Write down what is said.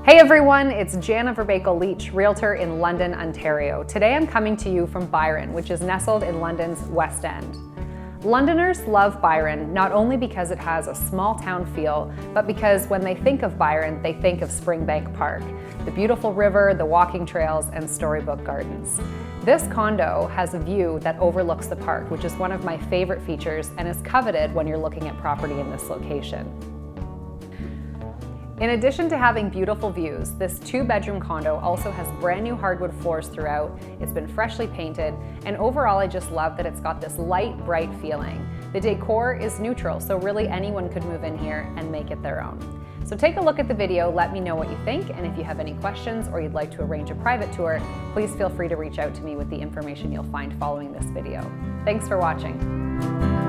Hey everyone, it's Jana Verbakel Leach, realtor in London, Ontario. Today I'm coming to you from Byron, which is nestled in London's West End. Londoners love Byron not only because it has a small town feel, but because when they think of Byron, they think of Springbank Park, the beautiful river, the walking trails, and storybook gardens. This condo has a view that overlooks the park, which is one of my favorite features and is coveted when you're looking at property in this location. In addition to having beautiful views, this 2-bedroom condo also has brand new hardwood floors throughout. It's been freshly painted, and overall I just love that it's got this light, bright feeling. The decor is neutral, so really anyone could move in here and make it their own. So take a look at the video, let me know what you think, and if you have any questions or you'd like to arrange a private tour, please feel free to reach out to me with the information you'll find following this video. Thanks for watching.